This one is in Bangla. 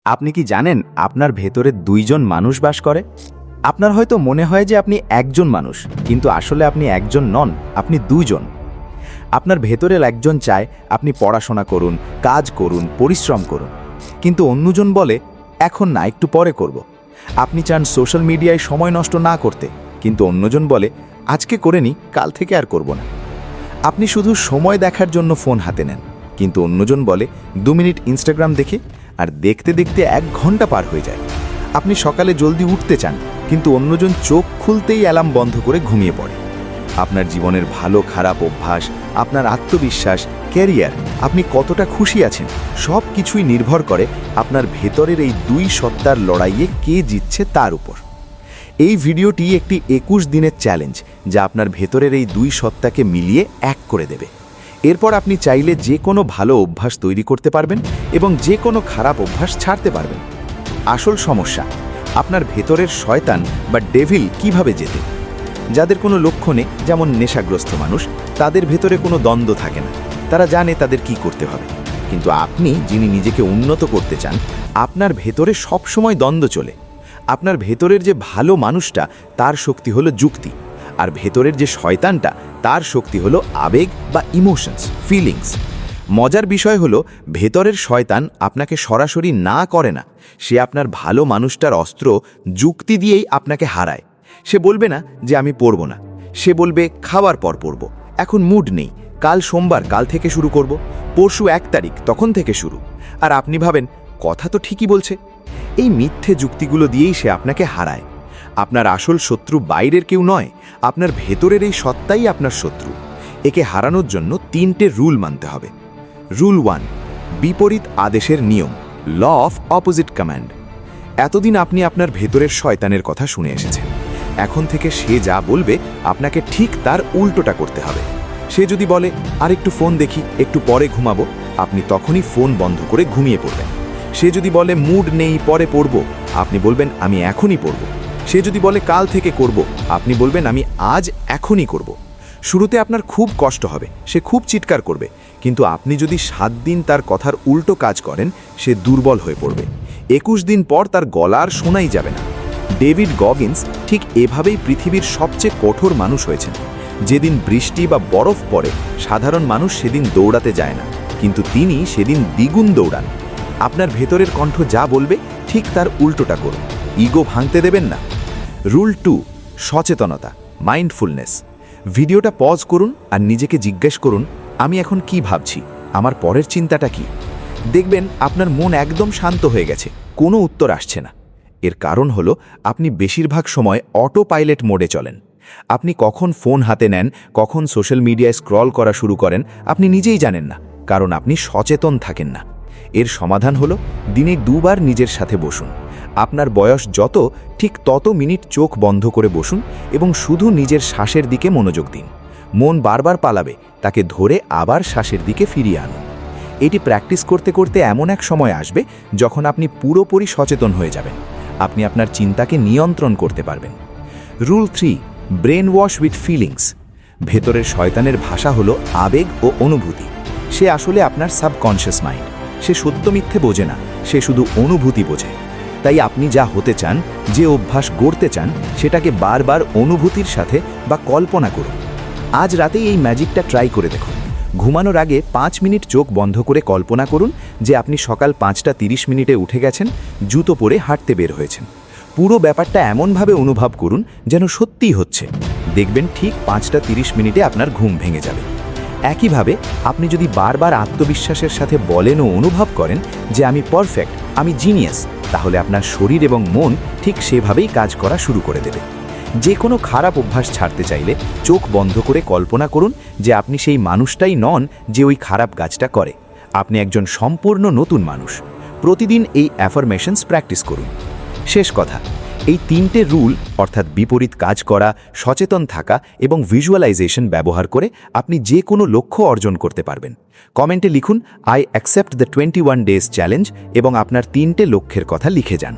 আপনি কি জানেন আপনার ভেতরে দুইজন মানুষ বাস করে? আপনার হয়তো মনে হয় যে আপনি একজন মানুষ, কিন্তু আসলে আপনি একজন নন, আপনি দুজন। আপনার ভেতরের একজন চায় আপনি পড়াশোনা করুন, কাজ করুন, পরিশ্রম করুন, কিন্তু অন্যজন বলে এখন না, একটু পরে করব। আপনি চান সোশ্যাল মিডিয়ায় সময় নষ্ট না করতে, কিন্তু অন্যজন বলে আজকে করে নি, কাল থেকে আর করব না। আপনি শুধু সময় দেখার জন্য ফোন হাতে নেন, কিন্তু অন্যজন বলে 2 মিনিট ইনস্টাগ্রাম দেখে, আর দেখতে দেখতে 1 ঘন্টা পার হয়ে যায়। আপনি সকালে জলদি উঠতে চান, কিন্তু অন্যজন চোখ খুলতেই অ্যালার্ম বন্ধ করে ঘুমিয়ে পড়ে। আপনার জীবনের ভালো খারাপ অভ্যাস, আপনার আত্মবিশ্বাস, ক্যারিয়ার, আপনি কতটা খুশি আছেন, সব কিছুই নির্ভর করে আপনার ভেতরের এই দুই সত্তার লড়াইয়ে কে জিতছে তার উপর। এই ভিডিওটি একটি 21 দিনের চ্যালেঞ্জ, যা আপনার ভেতরের এই দুই সত্তাকে মিলিয়ে এক করে দেবে। এরপর আপনি চাইলে যে কোনো ভালো অভ্যাস তৈরি করতে পারবেন এবং যে কোনো খারাপ অভ্যাস ছাড়তে পারবেন। আসল সমস্যা, আপনার ভেতরের শয়তান বা ডেভিল কিভাবে জেতে। যাদের কোনো লক্ষ্য নেই, যেমন নেশাগ্রস্ত মানুষ, তাদের ভেতরে কোনো দ্বন্দ্ব থাকে না, তারা জানে তাদের কি করতে হবে। কিন্তু আপনি যিনি নিজেকে উন্নত করতে চান, আপনার ভেতরে সবসময় দ্বন্দ্ব চলে। আপনার ভেতরের যে ভালো মানুষটা, তার শক্তি হলো যুক্তি, আর ভেতরের যে শয়তানটা, তার শক্তি হলো আবেগ বা ইমোশনস, ফিলিংস। মজার বিষয় হলো, ভেতরের শয়তান আপনাকে সরাসরি না করে না, সে আপনার ভালো মানুষটার অস্ত্র যুক্তি দিয়েই আপনাকে হারায়। সে বলবে না যে আমি পড়ব না, সে বলবে খাওয়ার পর পড়ব, এখন মুড নেই, কাল সোমবার, কাল থেকে শুরু করব, পরশু 1 তারিখ, তখন থেকে শুরু। আর আপনি ভাবেন কথা তো ঠিকই বলছে। এই মিথ্যে যুক্তিগুলো দিয়েই সে আপনাকে হারায়। আপনার আসল শত্রু বাইরের কেউ নয়, আপনার ভেতরের এই সত্তাই আপনার শত্রু। একে হারানোর জন্য 3টে রুল মানতে হবে। রুল 1, বিপরীত আদেশের নিয়ম, ল অফ অপোজিট কমান্ড। এতদিন আপনি আপনার ভেতরের শয়তানের কথা শুনে এসেছেন। এখন থেকে সে যা বলবে আপনাকে ঠিক তার উল্টোটা করতে হবে। সে যদি বলে আর একটু ফোন দেখি, একটু পরে ঘুমাবো, আপনি তখনই ফোন বন্ধ করে ঘুমিয়ে পড়বেন। সে যদি বলে মুড নেই, পরে পড়ব, আপনি বলবেন আমি এখনই পড়ব। সে যদি বলে কাল থেকে করব, আপনি বলবেন আমি আজ এখনই করব। শুরুতে আপনার খুব কষ্ট হবে, সে খুব চিৎকার করবে, কিন্তু আপনি যদি 7 দিন তার কথার উল্টো কাজ করেন, সে দুর্বল হয়ে পড়বে। 21 দিন পর তার গলা আর শোনাই যাবে না। ডেভিড গগিন্স ঠিক এভাবেই পৃথিবীর সবচেয়ে কঠোর মানুষ হয়েছেন। যেদিন বৃষ্টি বা বরফ পড়ে, সাধারণ মানুষ সেদিন দৌড়াতে যায় না, কিন্তু তিনি সেদিন দ্বিগুণ দৌড়ান। আপনার ভেতরের কণ্ঠ যা বলবে ঠিক তার উল্টোটা করুন, ইগো ভাঙতে দেবেন না। রুল 2, সচেতনতা, মাইন্ডফুলনেস। ভিডিওটা পজ করুন আর নিজেকে জিজ্ঞেস করুন, আমি এখন কি ভাবছি, আমার পরের চিন্তাটা কি। দেখবেন আপনার মন একদম শান্ত হয়ে গেছে, কোনো উত্তর আসছে না। এর কারণ হলো আপনি বেশিরভাগ সময় অটো পাইলট মোডে চলেন। আপনি কখন ফোন হাতে নেন, কখন সোশ্যাল মিডিয়ায় স্ক্রল করা শুরু করেন, আপনি নিজেই জানেন না, কারণ আপনি সচেতন থাকেন না। এর সমাধান হলো দিনে 2 বার নিজের সাথে বসুন। আপনার বয়স যত, ঠিক তত মিনিট চোখ বন্ধ করে বসুন এবং শুধু নিজের শ্বাসের দিকে মনোযোগ দিন। মন বারবার পালাবে, তাকে ধরে আবার শ্বাসের দিকে ফিরিয়ে আনুন। এটি প্র্যাকটিস করতে করতে এমন এক সময় আসবে যখন আপনি পুরোপুরি সচেতন হয়ে যাবেন। আপনি আপনার চিন্তাকে নিয়ন্ত্রণ করতে পারবেন। Rule 3, brain wash with feelings. ভেতরের শয়তানের ভাষা হলো আবেগ ও অনুভূতি। সে আসলে আপনার সাবকনশিয়াস মাইন্ড। সে সত্য মিথ্যে বোঝে না, সে শুধু অনুভূতি বোঝে। তাই আপনি যা হতে চান, যে অভ্যাস গড়তে চান, সেটাকে বারবার অনুভূতির সাথে বা কল্পনা করুন। আজ রাতেই এই ম্যাজিকটা ট্রাই করে দেখুন। ঘুমানোর আগে 5 মিনিট চোখ বন্ধ করে কল্পনা করুন যে আপনি সকাল 5:30 উঠে গেছেন, জুতো পরে হাঁটতে বের হয়েছেন। পুরো ব্যাপারটা এমনভাবে অনুভব করুন যেন সত্যিই হচ্ছে। দেখবেন ঠিক 5:30 আপনার ঘুম ভেঙে যাবে। একইভাবে আপনি যদি বারবার আত্মবিশ্বাসের সাথে বলেন ও অনুভব করেন যে আমি পারফেক্ট, আমি জিনিয়াস, তাহলে আপনার শরীর এবং মন ঠিক সেভাবেই কাজ করা শুরু করে দেবে। যে কোনো খারাপ অভ্যাস ছাড়তে চাইলে চোখ বন্ধ করে কল্পনা করুন যে আপনি সেই মানুষটাই নন যে ওই খারাপ কাজটা করে। আপনি একজন সম্পূর্ণ নতুন মানুষ। প্রতিদিন এই অ্যাফার্মেশনস প্র্যাকটিস করুন। শেষ কথা, এই 3টে রুল, অর্থাৎ বিপরীত কাজ করা, সচেতন থাকা এবং ভিজুয়ালাইজেশন ব্যবহার করে আপনি যে কোনো লক্ষ্য অর্জন করতে পারবেন। কমেন্টে লিখুন I accept the 21 days challenge এবং আপনার 3টে লক্ষ্যের কথা লিখে যান।